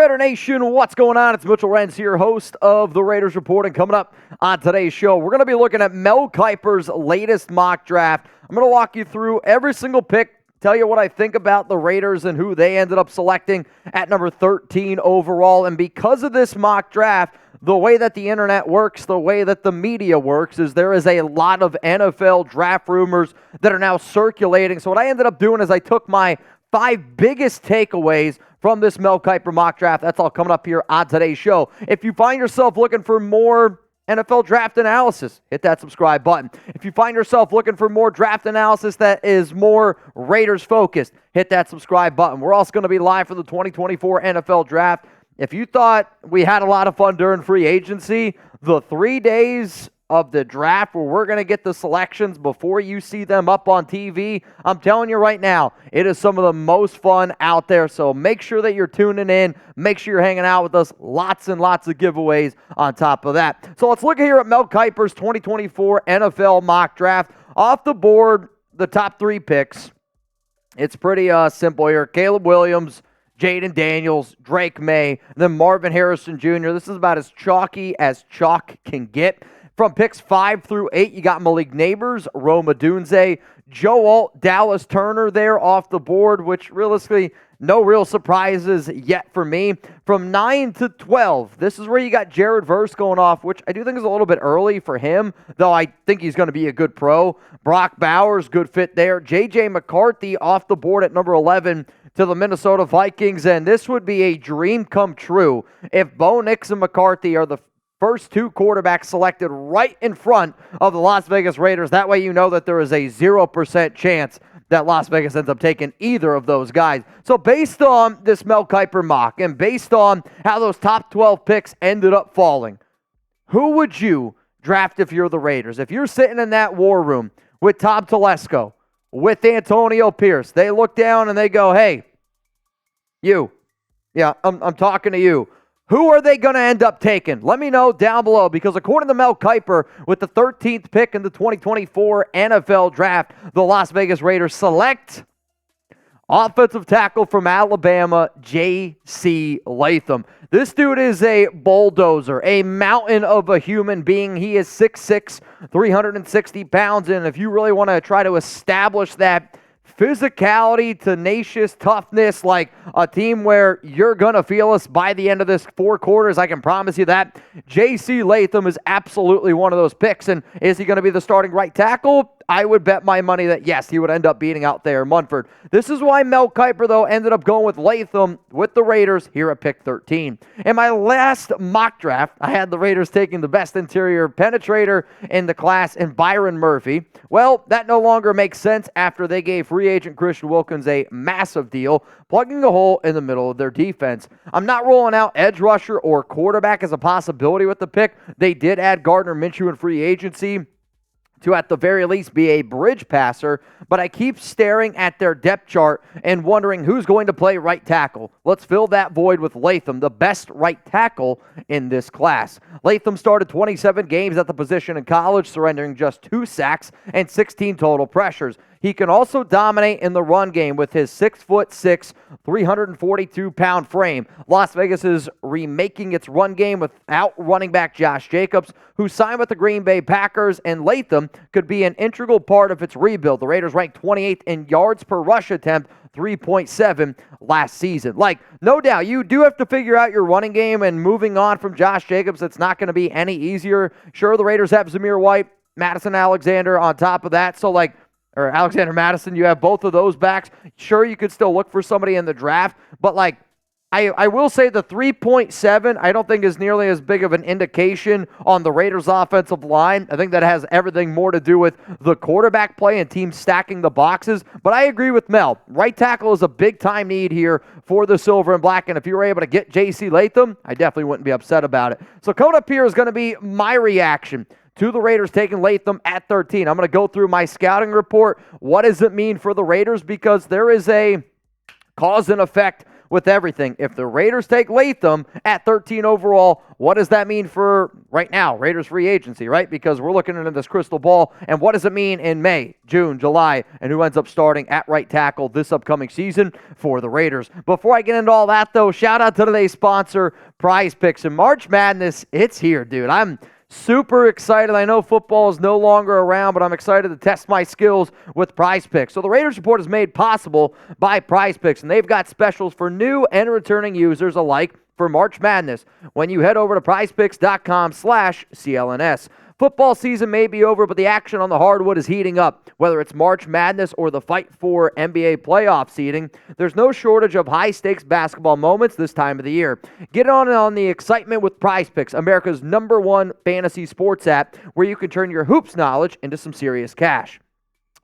Raider Nation, what's going on? It's Mitchell Renz here, host of the Raiders Report, and coming up on today's show, we're going to be looking at Mel Kiper's latest mock draft. I'm going to walk you through every single pick, tell you what I think about the Raiders and who they ended up selecting at number 13 overall. And because of this mock draft, the way that the internet works, the way that the media works, is there is a lot of NFL draft rumors that are now circulating. So what I ended up doing is I took my 5 biggest takeaways from this Mel Kiper mock draft. That's all coming up here on today's show. If you find yourself looking for more NFL draft analysis, hit that subscribe button. If you find yourself looking for more draft analysis that is more Raiders focused, hit that subscribe button. We're also going to be live for the 2024 NFL Draft. If you thought we had a lot of fun during free agency, the 3 days of the draft where we're going to get the selections before you see them up on TV, I'm telling you right now, it is some of the most fun out there. So make sure that you're tuning in. Make sure you're hanging out with us. Lots and lots of giveaways on top of that. So let's look here at Mel Kiper's 2024 NFL mock draft. Off the board, the top 3 picks. It's pretty simple here. Caleb Williams, Jayden Daniels, Drake Maye, then Marvin Harrison Jr. This is about as chalky as chalk can get. From picks 5 through 8, you got Malik Nabers, Odunze, Joe Alt, Dallas Turner there off the board, which realistically, no real surprises yet for me. From 9 to 12, this is where you got Jared Verse going off, which I do think is a little bit early for him, though I think he's going to be a good pro. Brock Bowers, good fit there. J.J. McCarthy off the board at number 11 to the Minnesota Vikings, and this would be a dream come true if Bo Nix and McCarthy are the first 2 quarterbacks selected right in front of the Las Vegas Raiders. That way you know that there is a 0% chance that Las Vegas ends up taking either of those guys. So based on this Mel Kiper mock and based on how those top 12 picks ended up falling, who would you draft if you're the Raiders? If you're sitting in that war room with Tom Telesco, with Antonio Pierce, they look down and they go, hey, you. Yeah, I'm talking to you. Who are they going to end up taking? Let me know down below, because according to Mel Kiper, with the 13th pick in the 2024 NFL Draft, the Las Vegas Raiders select offensive tackle from Alabama, J.C. Latham. This dude is a bulldozer, a mountain of a human being. He is 6'6", 360 pounds, and if you really want to try to establish that physicality, tenacious toughness, like a team where you're going to feel us by the end of this 4 quarters, I can promise you that. J.C. Latham is absolutely one of those picks. And is he going to be the starting right tackle? I would bet my money that, yes, he would end up beating out there Munford. This is why Mel Kiper, though, ended up going with Latham with the Raiders here at pick 13. In my last mock draft, I had the Raiders taking the best interior penetrator in the class in Byron Murphy. Well, that no longer makes sense after they gave free agent Christian Wilkins a massive deal, plugging a hole in the middle of their defense. I'm not rolling out edge rusher or quarterback as a possibility with the pick. They did add Gardner Minshew in free agency to at the very least be a bridge passer, but I keep staring at their depth chart and wondering who's going to play right tackle. Let's fill that void with Latham, the best right tackle in this class. Latham started 27 games at the position in college, surrendering just 2 sacks and 16 total pressures. He can also dominate in the run game with his 6'6", 342-pound frame. Las Vegas is remaking its run game without running back Josh Jacobs, who signed with the Green Bay Packers, and Latham could be an integral part of its rebuild. The Raiders ranked 28th in yards per rush attempt, 3.7 last season. No doubt, you do have to figure out your running game, and moving on from Josh Jacobs, it's not going to be any easier. Sure, the Raiders have Zamir White, Madison Alexander on top of that, or Alexander Madison, you have both of those backs. Sure, you could still look for somebody in the draft, but I will say the 3.7 I don't think is nearly as big of an indication on the Raiders offensive line. I think that has everything more to do with the quarterback play and teams stacking the boxes. But I agree with Mel. Right tackle is a big-time need here for the Silver and Black, and if you were able to get J.C. Latham, I definitely wouldn't be upset about it. So coming up here is going to be my reaction to the Raiders taking Latham at 13. I'm going to go through my scouting report. What does it mean for the Raiders? Because there is a cause and effect with everything. If the Raiders take Latham at 13 overall, what does that mean for right now, Raiders free agency, right? Because we're looking into this crystal ball, and what does it mean in May, June, July, and who ends up starting at right tackle this upcoming season for the Raiders. Before I get into all that, though, shout out to today's sponsor, Prize Picks. And March Madness, it's here, dude. I'm super excited. I know football is no longer around, but I'm excited to test my skills with Prize Picks. So the Raiders Report is made possible by Prize Picks, and they've got specials for new and returning users alike for March Madness when you head over to prizepicks.com/CLNS. Football season may be over, but the action on the hardwood is heating up. Whether it's March Madness or the fight for NBA playoff seeding, there's no shortage of high-stakes basketball moments this time of the year. Get on the excitement with Prize Picks, America's #1 fantasy sports app, where you can turn your hoops knowledge into some serious cash.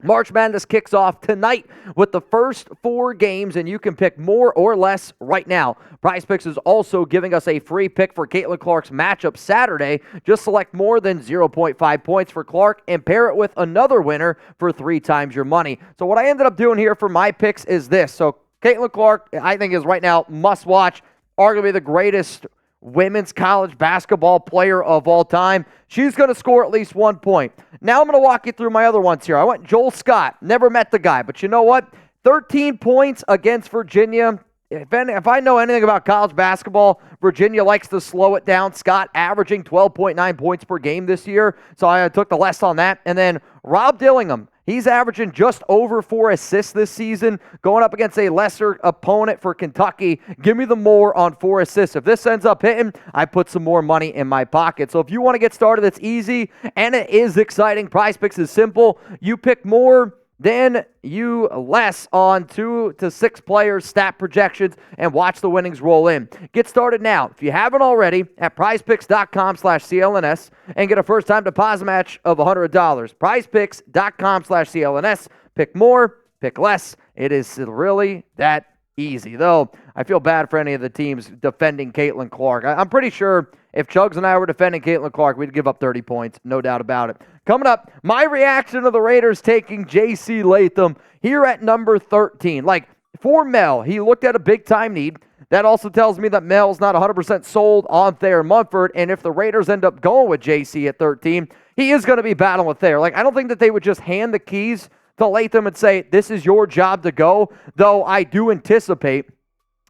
March Madness kicks off tonight with the first 4 games, and you can pick more or less right now. Prize Picks is also giving us a free pick for Caitlin Clark's matchup Saturday. Just select more than 0.5 points for Clark and pair it with another winner for 3 times your money. So what I ended up doing here for my picks is this. So Caitlin Clark, I think, is right now must watch, arguably the greatest women's college basketball player of all time. She's going to score at least 1 point. Now I'm going to walk you through my other ones here. I went Joel Scott. Never met the guy, but you know what? 13 points against Virginia. If I know anything about college basketball, Virginia likes to slow it down. Scott averaging 12.9 points per game this year, so I took the less on that. And then Rob Dillingham. He's averaging just over 4 assists this season, going up against a lesser opponent for Kentucky. Give me the more on 4 assists. If this ends up hitting, I put some more money in my pocket. So if you want to get started, it's easy, and it is exciting. Prize Picks is simple. You pick more, then you less on 2 to 6 players, stat projections, and watch the winnings roll in. Get started now, if you haven't already, at prizepicks.com/CLNS and get a first-time deposit match of $100. Prizepicks.com/CLNS. Pick more, pick less. It is really that easy. Though, I feel bad for any of the teams defending Caitlin Clark. I'm pretty sure if Chugs and I were defending Caitlin Clark, we'd give up 30 points, no doubt about it. Coming up, my reaction to the Raiders taking J.C. Latham here at number 13. Like, for Mel, he looked at a big-time need. That also tells me that Mel's not 100% sold on Thayer Munford, and if the Raiders end up going with J.C. at 13, he is going to be battling with Thayer. Like, I don't think that they would just hand the keys to Latham and say, this is your job to go, though I do anticipate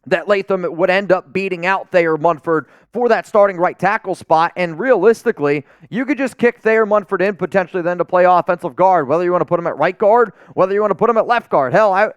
that Latham would end up beating out Thayer Munford for that starting right tackle spot. And realistically, you could just kick Thayer Munford in potentially then to play offensive guard, whether you want to put him at right guard, whether you want to put him at left guard. Hell, I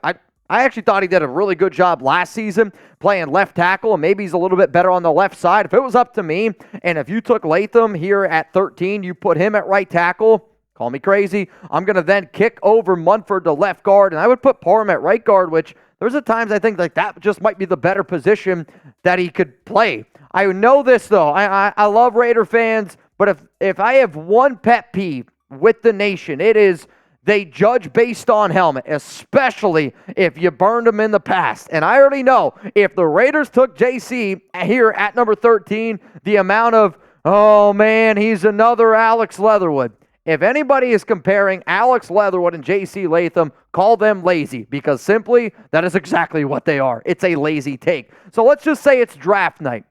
actually thought he did a really good job last season playing left tackle, and maybe he's a little bit better on the left side. If it was up to me, and if you took Latham here at 13, you put him at right tackle, call me crazy, I'm going to then kick over Munford to left guard, and I would put Parham at right guard, which there's at times I think like that just might be the better position that he could play. I know this, though. I love Raider fans, but if I have one pet peeve with the nation, it is they judge based on helmet, especially if you burned them in the past. And I already know if the Raiders took JC here at number 13, the amount of, oh, man, he's another Alex Leatherwood. If anybody is comparing Alex Leatherwood and J.C. Latham, call them lazy, because simply that is exactly what they are. It's a lazy take. So let's just say it's draft night.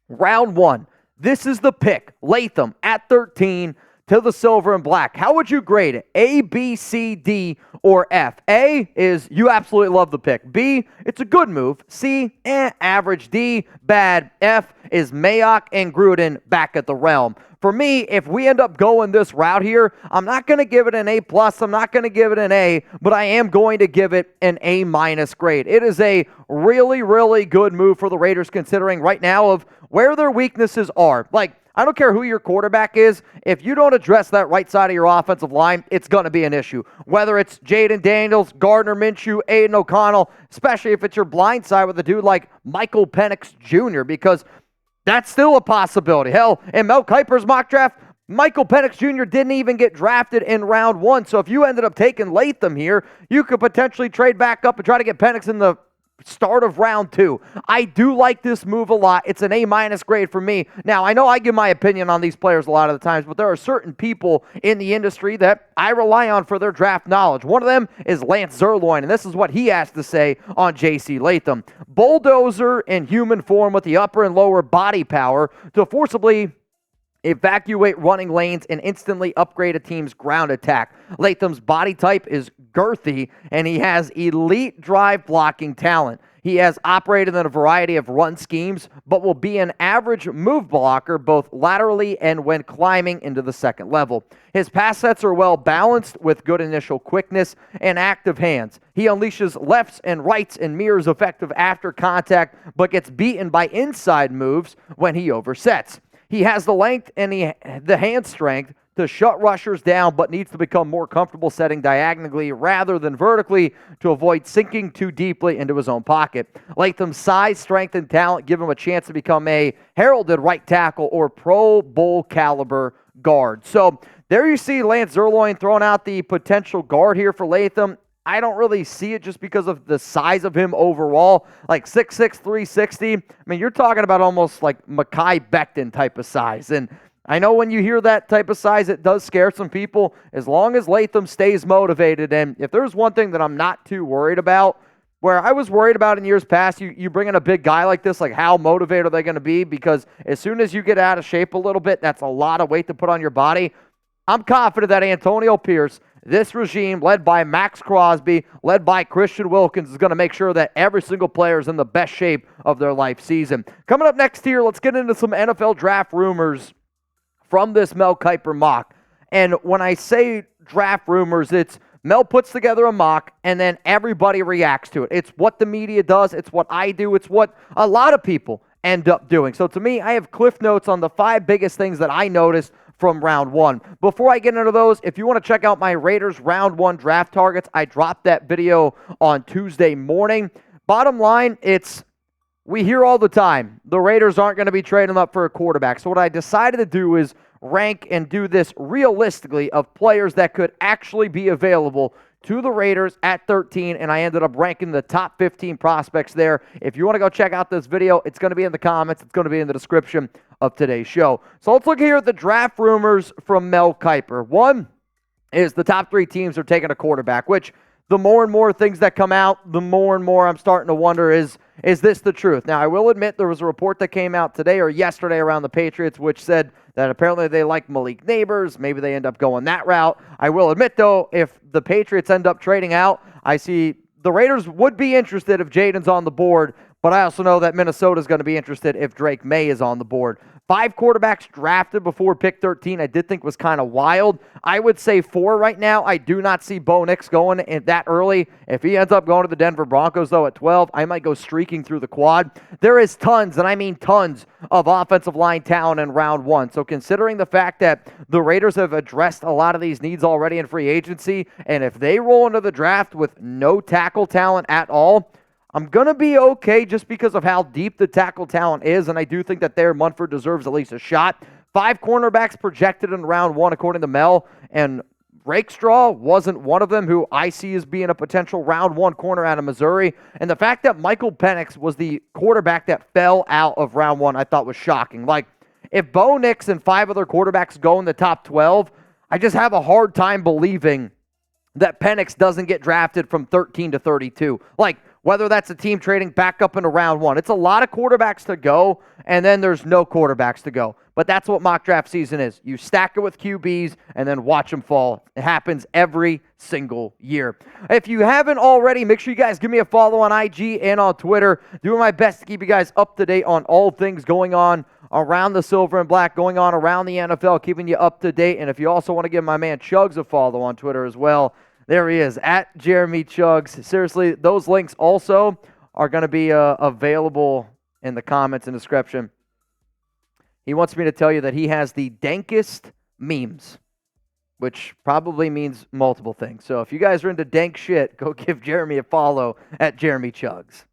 Round 1. This is the pick. Latham at 13 to the silver and black. How would you grade it? A, B, C, D, or F? A is you absolutely love the pick. B, it's a good move. C, average. D, bad. F is Mayock and Gruden back at the realm. For me, if we end up going this route here, I'm not going to give it an A+, I'm not going to give it an A, but I am going to give it an A- grade. It is a really, really good move for the Raiders considering right now of where their weaknesses are. Like, I don't care who your quarterback is. If you don't address that right side of your offensive line, it's going to be an issue. Whether it's Jayden Daniels, Gardner Minshew, Aiden O'Connell, especially if it's your blind side with a dude like Michael Penix Jr., because that's still a possibility. Hell, in Mel Kiper's mock draft, Michael Penix Jr. didn't even get drafted in round 1. So if you ended up taking Latham here, you could potentially trade back up and try to get Penix in the start of round 2. I do like this move a lot. It's an A- grade for me. Now, I know I give my opinion on these players a lot of the times, but there are certain people in the industry that I rely on for their draft knowledge. One of them is Lance Zierlein, and this is what he has to say on J.C. Latham. Bulldozer in human form with the upper and lower body power to forcibly evacuate running lanes and instantly upgrade a team's ground attack. Latham's body type is girthy, and he has elite drive blocking talent. He has operated in a variety of run schemes, but will be an average move blocker both laterally and when climbing into the second level. His pass sets are well balanced with good initial quickness and active hands. He unleashes lefts and rights and mirrors effective after contact, but gets beaten by inside moves when he oversets. He has the length and the hand strength to shut rushers down, but needs to become more comfortable setting diagonally rather than vertically to avoid sinking too deeply into his own pocket. Latham's size, strength, and talent give him a chance to become a heralded right tackle or Pro Bowl caliber guard. So there you see Lance Zierlein throwing out the potential guard here for Latham. I don't really see it just because of the size of him overall, like 6'6", 360. I mean, you're talking about almost like Mekhi Becton type of size. And I know when you hear that type of size, it does scare some people. As long as Latham stays motivated, and if there's one thing that I'm not too worried about, where I was worried about in years past, you bring in a big guy like this, like how motivated are they going to be? Because as soon as you get out of shape a little bit, that's a lot of weight to put on your body. I'm confident that Antonio Pierce, this regime led by Max Crosby, led by Christian Wilkins, is going to make sure that every single player is in the best shape of their life season. Coming up next here, let's get into some NFL draft rumors from this Mel Kiper mock. And when I say draft rumors, it's Mel puts together a mock and then everybody reacts to it. It's what the media does. It's what I do. It's what a lot of people end up doing. So to me, I have cliff notes on the 5 biggest things that I noticed from round 1. Before I get into those, if you want to check out my Raiders round 1 draft targets, I dropped that video on Tuesday morning. Bottom line, we hear all the time the Raiders aren't going to be trading up for a quarterback. So what I decided to do is rank and do this realistically of players that could actually be available to the Raiders at 13, and I ended up ranking the top 15 prospects there. If you want to go check out this video, it's going to be in the comments. It's going to be in the description of today's show. So let's look here at the draft rumors from Mel Kiper. One is the top 3 teams are taking a quarterback, which the more and more things that come out, the more and more I'm starting to wonder, is this the truth? Now, I will admit there was a report that came out today or yesterday around the Patriots, which said that apparently they like Malik Nabers. Maybe they end up going that route. I will admit, though, if the Patriots end up trading out, I see the Raiders would be interested if Jayden's on the board, but I also know that Minnesota's going to be interested if Drake Maye is on the board. 5 quarterbacks drafted before pick 13 I did think was kind of wild. I would say 4 right now. I do not see Bo Nix going in that early. If he ends up going to the Denver Broncos, though, at 12, I might go streaking through the quad. There is tons, and I mean tons, of offensive line talent in round 1. So considering the fact that the Raiders have addressed a lot of these needs already in free agency, and if they roll into the draft with no tackle talent at all, I'm going to be okay just because of how deep the tackle talent is, and I do think that Munford deserves at least a shot. 5 cornerbacks projected in round 1, according to Mel, and Rakestraw wasn't one of them, who I see as being a potential round 1 corner out of Missouri. And the fact that Michael Penix was the quarterback that fell out of round 1, I thought was shocking. Like, if Bo Nix and 5 other quarterbacks go in the top 12, I just have a hard time believing that Penix doesn't get drafted from 13 to 32. Like, whether that's a team trading back up into round 1. It's a lot of quarterbacks to go, and then there's no quarterbacks to go. But that's what mock draft season is. You stack it with QBs and then watch them fall. It happens every single year. If you haven't already, make sure you guys give me a follow on IG and on Twitter. Doing my best to keep you guys up to date on all things going on around the silver and black, going on around the NFL, keeping you up to date. And if you also want to give my man Chugs a follow on Twitter as well, there he is, at Jeremy Chugs. Seriously, those links also are going to be available in the comments and description. He wants me to tell you that he has the dankest memes, which probably means multiple things. So if you guys are into dank shit, go give Jeremy a follow at Jeremy Chugs.